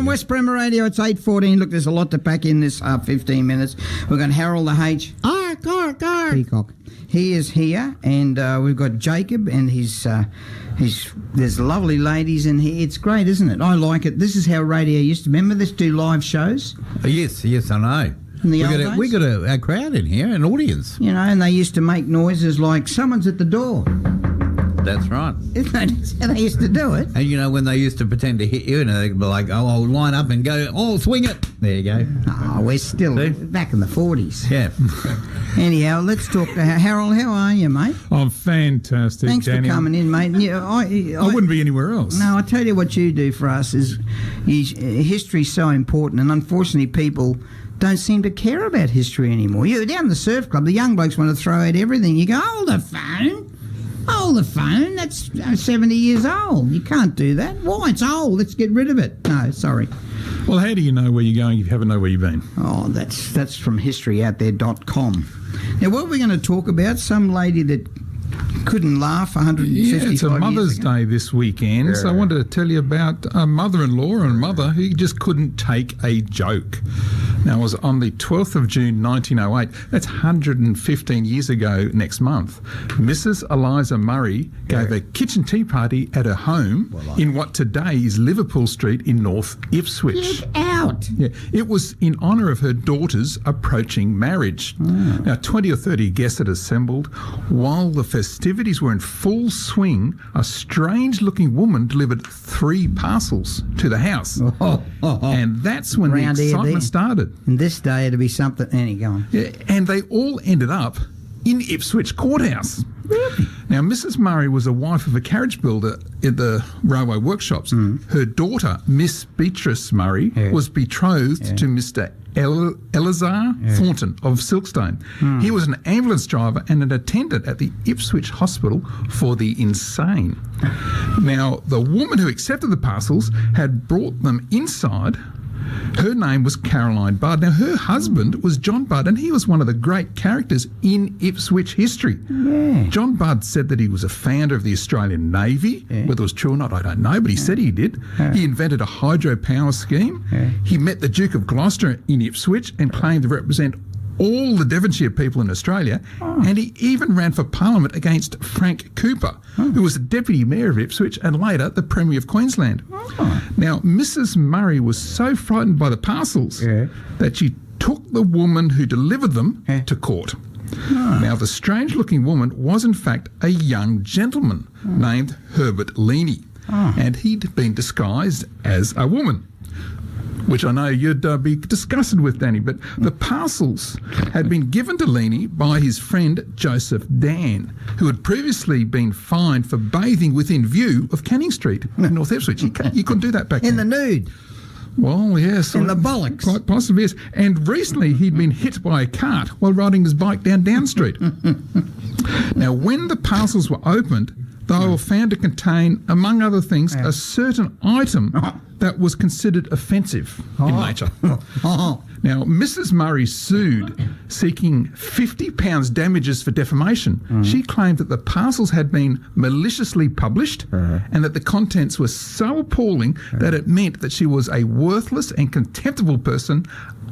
West Bremer Radio. It's 8:14. Look, there's a lot to pack in this 15 minutes. We've got Harold the H. Peacock. He is here, and we've got Jacob, and there's lovely ladies in here. It's great, isn't it? I like it. This is how radio used to. Remember this? Do live shows. Yes, I know. We got a crowd in here, an audience. You know, and they used to make noises like someone's at the door. That's right. Isn't that how they used to do it? And you know, when they used to pretend to hit you, and they'd be like, "Oh, I'll line up and go, oh, swing it." There you go. Oh, we're still back in the 40s. Yeah. Anyhow, let's talk to Harold. How are you, mate? I'm fantastic, Thanks Daniel. for coming in, mate. Yeah, I wouldn't be anywhere else. No, I tell you what you do for us is history's so important, and unfortunately people don't seem to care about history anymore. You down in the surf club, the young blokes want to throw out everything. You go, hold the phone, that's 70 years old. You can't do that. Why? It's old. Let's get rid of it. No, sorry. Well, how do you know where you're going if you haven't know where you've been? Oh, that's from historyouthere.com. Now, what are we going to talk about? Some lady that couldn't laugh 155 years ago. It's a Mother's Day this weekend, so I wanted to tell you about a mother-in-law and mother who just couldn't take a joke. Now, it was on the 12th of June 1908. That's 115 years ago next month. Mrs. Eliza Murray gave a kitchen tea party at her home in what today is Liverpool Street in North Ipswich. Get out! Yeah, it was in honour of her daughter's approaching marriage. Now, 20 or 30 guests had assembled. While the festivities were in full swing, a strange-looking woman delivered 3 parcels to the house. And that's when the excitement started. In this day, it'd be something... Go on. Yeah, and they all ended up in Ipswich Courthouse. Really? Now, Mrs. Murray was a wife of a carriage builder in the railway workshops. Her daughter, Miss Beatrice Murray, was betrothed to Mr. Eleazar Thornton of Silkstone. He was an ambulance driver and an attendant at the Ipswich Hospital for the Insane. Now, the woman who accepted the parcels had brought them inside. Her name was Caroline Budd. Now, her husband was John Budd, and he was one of the great characters in Ipswich history. Yeah. John Budd said that he was a founder of the Australian Navy. Whether it was true or not, I don't know, but he said he did. He invented a hydropower scheme. He met the Duke of Gloucester in Ipswich and claimed to represent all the Devonshire people in Australia, and he even ran for Parliament against Frank Cooper, who was the Deputy Mayor of Ipswich and later the Premier of Queensland. Now, Mrs. Murray was so frightened by the parcels that she took the woman who delivered them to court. Now, the strange-looking woman was in fact a young gentleman named Herbert Leaney, and he'd been disguised as a woman, which I know you'd be disgusted with, Danny, but the parcels had been given to Leaney by his friend Joseph Dan, who had previously been fined for bathing within view of Canning Street in North Ipswich. You couldn't do that back then. In the nude. Well, yes. In the bollocks. Quite possibly, yes. And recently he'd been hit by a cart while riding his bike down Down Street. Now, when the parcels were opened, they were found to contain, among other things, a certain item that was considered offensive in nature. Now, Mrs. Murray sued, seeking £50 damages for defamation. She claimed that the parcels had been maliciously published and that the contents were so appalling that it meant that she was a worthless and contemptible person,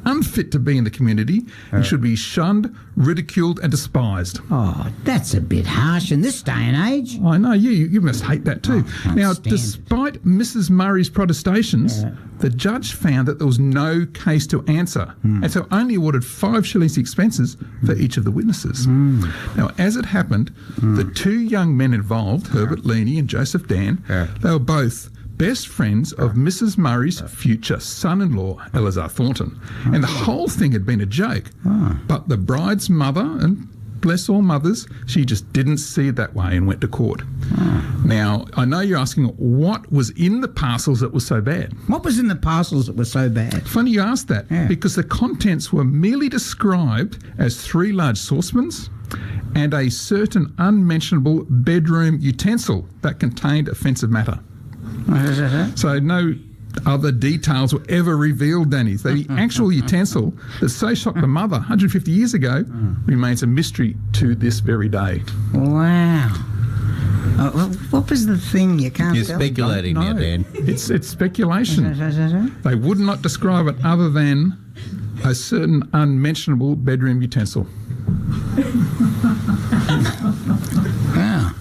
unfit to be in the community, and should be shunned, ridiculed and despised. Oh, that's a bit harsh in this day and age. I know, you must hate that too. Now, despite Mrs. Murray's protestations, the judge found that there was no case to answer, and so only awarded 5 shillings expenses for each of the witnesses. Now, as it happened, the 2 young men involved, Herbert Leaney and Joseph Dan, they were both best friends of Mrs. Murray's future son-in-law, Eleazar Thornton. And the whole thing had been a joke. But the bride's mother, and bless all mothers, she just didn't see it that way and went to court. Now, I know you're asking what was in the parcels that was so bad. What was in the parcels that was so bad? Funny you asked that, because the contents were merely described as 3 large saucepans and a certain unmentionable bedroom utensil that contained offensive matter. So no other details were ever revealed, Danny. So the actual utensil that so shocked the mother 150 years ago remains a mystery to this very day. Wow. Oh, well, what was the thing? You can't You're tell. speculating now, Dan. It's speculation. They would not describe it other than a certain unmentionable bedroom utensil. Wow.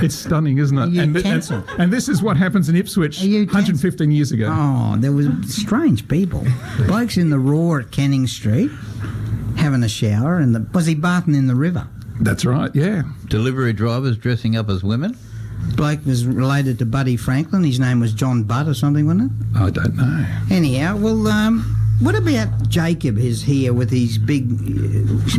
It's stunning, isn't it? Utensil. And this is what happens in Ipswich A utensil. 115 years ago. Oh, there was strange people. Blokes in the Raw at Canning Street having a shower, and was he bathing in the river? That's right, yeah. Delivery drivers dressing up as women. Bloke was related to Buddy Franklin. His name was John Budd or something, wasn't it? I don't know. Anyhow, well, what about Jacob is here with his big...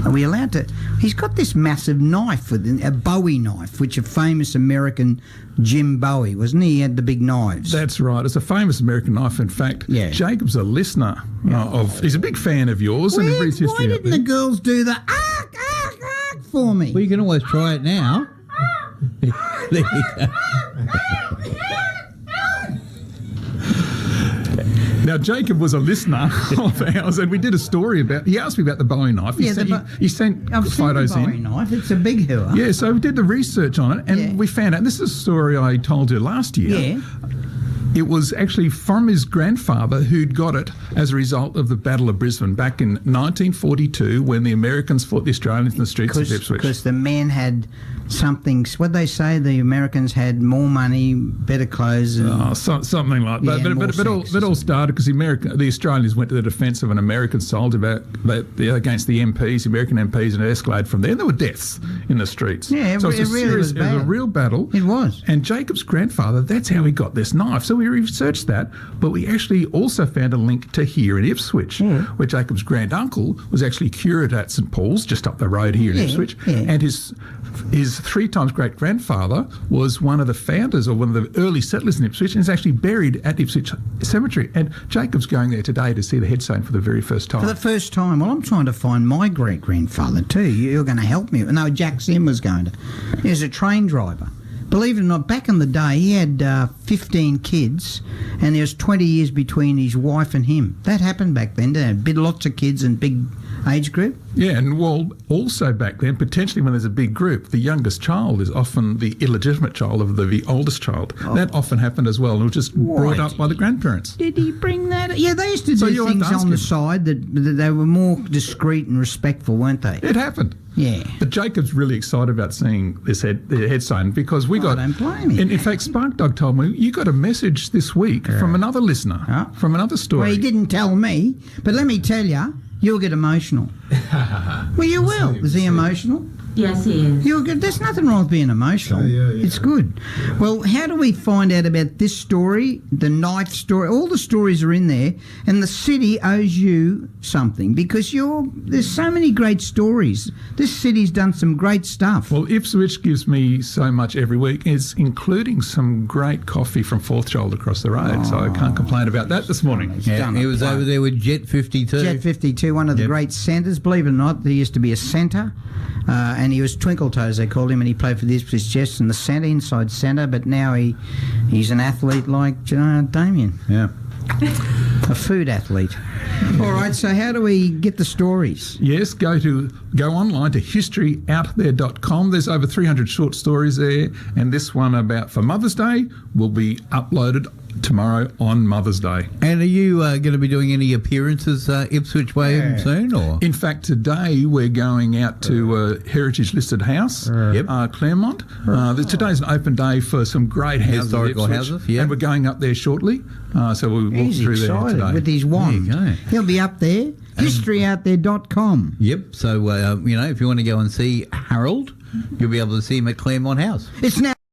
Are we allowed to... He's got this massive knife, a Bowie knife, which a famous American Jim Bowie, wasn't he? He had the big knives. That's right. It's a famous American knife. In fact, Yeah. Jacob's a listener of... He's a big fan of yours and he reads Why history out didn't there. the girls do the for me? Well, you can always try it now. There you go. Now, Jacob was a listener of ours, and we did a story about... He asked me about the Bowie knife. He sent I've seen photos the Bowie in. knife. It's a big hooer. Yeah, so we did the research on it, and Yeah. we found out... This is a story I told you last year. Yeah. It was actually from his grandfather who'd got it as a result of the Battle of Brisbane back in 1942 when the Americans fought the Australians in the streets of Ipswich. Because the men had something... What'd they say? The Americans had more money, better clothes... And, Something like that. Yeah, but it all started because the Australians went to the defence of an American soldier against the MPs, the American MPs, and it escalated from there. And there were deaths in the streets. Yeah, so it really was It was a bad. real battle. It was. And Jacob's grandfather, that's how he got this knife. So we researched that, but we actually also found a link to here in Ipswich, where Jacob's granduncle was actually curate at St Paul's, just up the road here in Ipswich, and his 3 times great grandfather was one of the founders or one of the early settlers in Ipswich and is actually buried at Ipswich Cemetery. And Jacob's going there today to see the headstone for the very first time. For the first time. Well, I'm trying to find my great-grandfather too. You're going to help me. No, Jack Sim was going to. He was a train driver. Believe it or not, back in the day, he had 15 kids, and there was 20 years between his wife and him. That happened back then. They had lots of kids and big age group. Yeah, and well, also back then, potentially when there's a big group, the youngest child is often the illegitimate child of the oldest child. That often happened as well, and it was just brought up by the grandparents. Did he bring that? Yeah, they used to So do you'll have things to ask on the him. side that they were more discreet and respectful, weren't they? It happened. Yeah. But Jacob's really excited about seeing this headstone because we got... I don't blame him. In fact, Spark Dog told me you got a message this week from another listener, from another story. Well, he didn't tell me, but let me tell you, you'll get emotional. Well, you will. Is he emotional? Yes, he is. You're good. There's nothing wrong with being emotional. Yeah. It's good. Well, how do we find out about this story, the knife story? All the stories are in there, and the city owes you something because there's so many great stories. This city's done some great stuff. Well, Ipswich gives me so much every week, it's including some great coffee from Fourth Shoulder across the road, so I can't complain about that this morning. Yeah, he was over there with Jet 52. Jet 52, one of the great centres. Believe it or not, there used to be a centre, and he was Twinkle Toes, they called him, and he played for the Ipswich Jets in the centre, inside centre, but now he's an athlete like Damien. Yeah. A food athlete. All right, so how do we get the stories? Yes, go online to historyouthere.com. There's over 300 short stories there, and this one for Mother's Day will be uploaded tomorrow on Mother's Day. And are you going to be doing any appearances Ipswich way soon? Or In fact, today we're going out to a heritage listed house, Claremont. Today's an open day for some great houses, Historical at Ipswich, houses, yeah. And we're going up there shortly, so we'll walk He's through there excited today. with his wand. There you go. He'll be up there. Historyouthere.com. Yep. So, if you want to go and see Harold, you'll be able to see him at Claremont House. It's now